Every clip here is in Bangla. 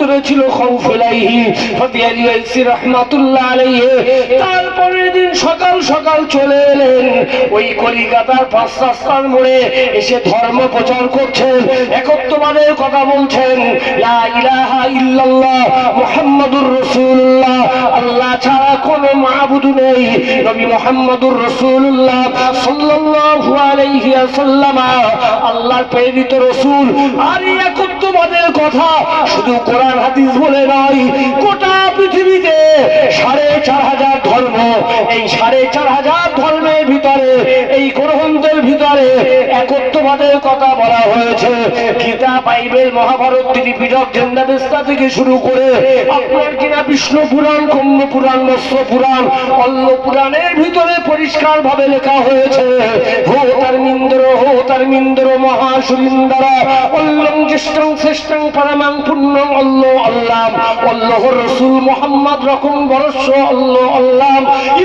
ভিতরে ছিল খাউফ আলাইহি ফাতিয়ালিয়াইসি রাহমাতুল্লাহ আলাইহি। তারপরের দিন সকাল সকাল চলে এলেন ওই কলিকাতার পাঁচ রাস্তার মোড়ে, এসে ধর্ম প্রচার করছেন, একত্ববাদের কথা বলছেন, লা ইলাহা ইল্লাল্লাহ মুহাম্মাদুর রাসূলুল্লাহ, আল্লাহ ছাড়া কোনো মাবুদ নেই, নবী মুহাম্মাদুর রাসূলুল্লাহ সাল্লাল্লাহু আলাইহি ওয়াসাল্লাম আল্লাহর প্রেরিত রাসূল। আর এই একত্ববাদের কথা শুধু কোরআন হাদিস বলে নয়, গোটা পৃথিবীতে ৪,৫০০ ধর্ম, এই ৪,৫০০ ধর্মের ভিতরে, এই গ্রন্থের ভিতরে একত্ববাদের কথা বলা হয়েছে। গীতা, বাইবেল, মহাভারত, ত্রিপিটক, ঝেন্দাবেস্তা থেকে শুরু করে আপনার কিনা বিষ্ণু পুরাণ, কুম্ভ পুরাণ, মৎস্য পুরাণ, অল্ল পুরাণের ভিতরে পরিষ্কার ভাবে লেখা হয়েছে, হো তারমিন্দ্র মহাসুরিন্দর অল্লং জ্যেষ্ঠং শ্রেষ্ঠং পরমাং পুণ্যং অল্লাহ আল্লাহ আল্লাহর রাসূল মুহাম্মদ রকম বরস্য আল্লাহ আল্লাহ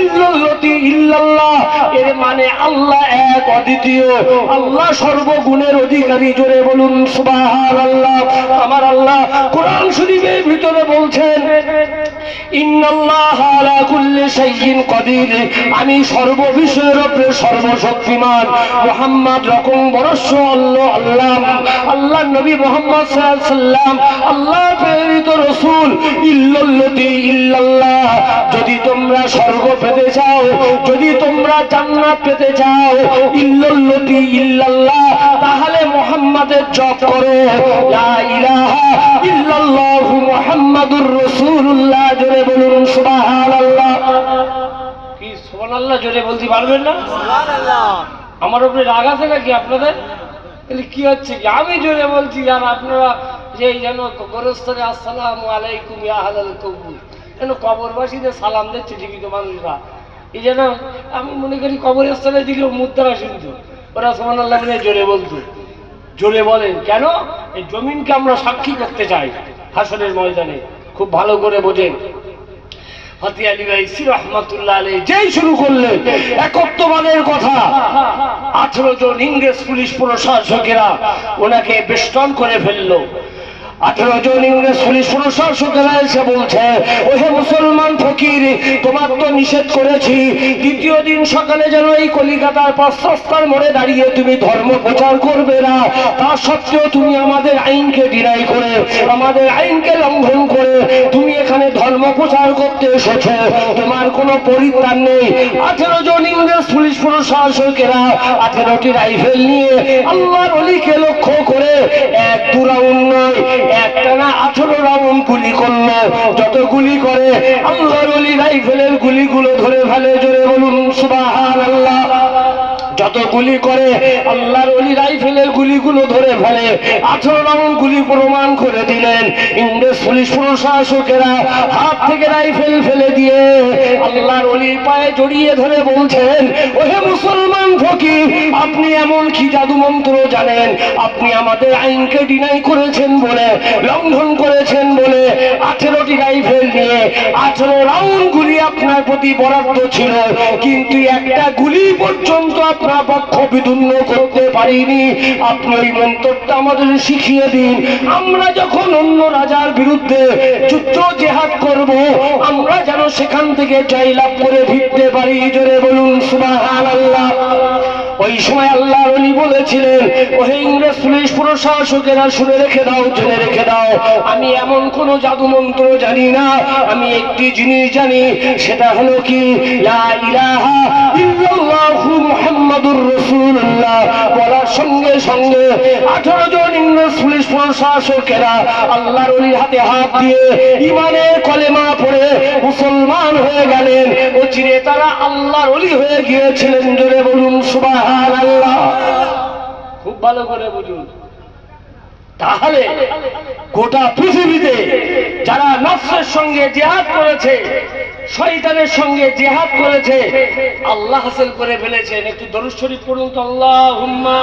ইল্লাল্লাহি ইল্লাল্লাহ, এর মানে আল্লাহ এক অদ্বিতীয়, আল্লাহ সর্বগুণের অধিকারী। জোরে বলুন সুবহানাল্লাহ। আমার আল্লাহ কোরআন শরীফের ভিতরে বলছেন, ইন্নাল্লাহা আলা কুল্লি শাইইন কাদির, আমি সর্ববিষয়ের উপরে সর্বশক্তিমান, মুহাম্মদ রকম বরস্য আল্লাহ আল্লাহ আল্লাহ নবী মুহাম্মদ সাল্লাল্লাহু আলাইহি ওয়াসাল্লাম আল্লাহর প্রেরিত রাসূল। ইল্লাল্লাহি ইল্লাল্লাহ, যদি তোমরা স্বর্গ পেতে চাও, যদি তোমরা জান্নাত পেতে চাও, ইল্লাল্লাহি ইল্লাল্লাহ, তাহলে মুহাম্মাদের জপ করো, লা ইলাহা ইল্লাল্লাহু মুহাম্মাদুর রাসূলুল্লাহ। জোরে বলুন সুবহানাল্লাহ। কি সুবহানাল্লাহ জোরে বলতে পারবেন না? সুবহানাল্লাহ। আমার উপরে রাগ আছে নাকি আপনাদের? তাহলে কি হচ্ছে কি আমি জোরে বলছি, আর আপনারা যে যেন গোরস্থানে আসসালামু আলাইকুম ইয়া আহলাল কবর, যেন কবরবাসীদের সালাম দিচ্ছে জীবিত মানুষরা, এই যেন আমি মনে করি কবরস্থানে দিলেও মুদ্রা শুনতো, ওরা সুবহানাল্লাহ বলে জোরে বলতো। জোরে বলেন কেন? এই জমিনকে আমরা সাক্ষী করতে চাই হাসরের ময়দানে। খুব ভালো করে বোঝেন। ফাতিয়ালিয়াইসি রাহমাতুল্লাহ আলাইহি যেই শুরু করলেন একত্ববাদের কথা, 18 জন ইংরেজ পুলিশ প্রশাসকেরা ওনাকে বেষ্টন করে ফেললো। 18 জন ইংরেজ পুলিশ প্রশাসকেরা এসে বলছে, ওহে মুসলমান ফকির, তোমার তো নিষেধ করেছি দ্বিতীয় দিন সকালে যেন এই কলিকাতার পাঁচ রাস্তার মোড়ে দাঁড়িয়ে তুমি ধর্ম প্রচার করবে না, তা সত্ত্বেও তুমি আমাদের আইনকে ডিনাই করে, আমাদের আইনকে লঙ্ঘন করে তুমি এখানে ধর্ম প্রচার করতে এসেছো, তোমার কোনো পরিত্রাণ নেই। 18 জন ইংরেজ পুলিশ প্রশাসকেরা 18টি রাইফেল নিয়ে আল্লাহর ওলিকে লক্ষ্য করে 1-2 রাউন্ড নয়, একটানা 18 রাউন্ড গুলি করলো। যত গুলি করে আল্লাহর ওলি রাইফেলের গুলিগুলো ধরে ফেলে। জোরে বলুন সুবহানাল্লাহ। যত গুলি করে আল্লাহর ওলি রাইফেলের গুলিগুলো ধরে ফেলে। 18 রাউন্ড গুলি প্রমাণ করে দিলেন। ইংরেজ পুলিশ প্রশাসকেরা হাত থেকে রাইফেল ফেলে দিয়ে আল্লাহর ওলির পায়ে জড়িয়ে ধরে বলছেন, ওহে মুসলমান ফকির, আপনি এমন কি জাদু মন্ত্র জানেন? আপনি আমাদের আইনকে ডিনাই করেছেন বলে, লঙ্ঘন করেছেন বলে 18টি রাইফেল নিয়ে 18 রাউন্ড গুলি আপনার প্রতি বরাদ্দ ছিল, কিন্তু একটা গুলি পর্যন্ত আপনার পক্ষ বিদুন্ন করতে পারিনি। আপনি ওই মন্ত্রটা আমাদের শিখিয়ে দিন, আমরা যখন অন্য রাজার বিরুদ্ধে যুদ্ধ জেহাদ করব, আমরা যেন সেখান থেকে জয়লাভ করে ফিরতে পারি। জোরে বলুন সুবহানাল্লাহ। ওই সময় আল্লাহর ওলি বলেছিলেন, ওহে ইংরেজ পুলিশ প্রশাসকেরা শুনে রেখে দাও, জেনে রেখে দাও, আমি এমন কোন জাদু মন্ত্র জানি না, আমি একটি জিনিস জানি, সেটা হলো কি, লা ইলাহা ইল্লাল্লাহু মুহাম্মাদুর রাসূলুল্লাহ বলার সঙ্গে সঙ্গে 18 জন ইংরেজ পুলিশ প্রশাসকেরা আল্লাহর ওলির হাতে হাত দিয়ে ঈমানের কলেমা পড়ে মুসলমান হয়ে গেলেন। ও চিরে তারা আল্লাহর ওলি হয়ে গিয়েছিলেন। জোরে বলুন সুবহানাল্লাহ। খুব ভালো করে বুঝুন। তাহলে গোটা পৃথিবীতে যারা নফসের সঙ্গে জিহাদ করেছে, শয়তানের সঙ্গে জিহাদ করেছে, আল্লাহ হাসিল করে ফেলেছেন। একটু দরুদ শরীফ পড়ুন তো। আল্লাহুম্মা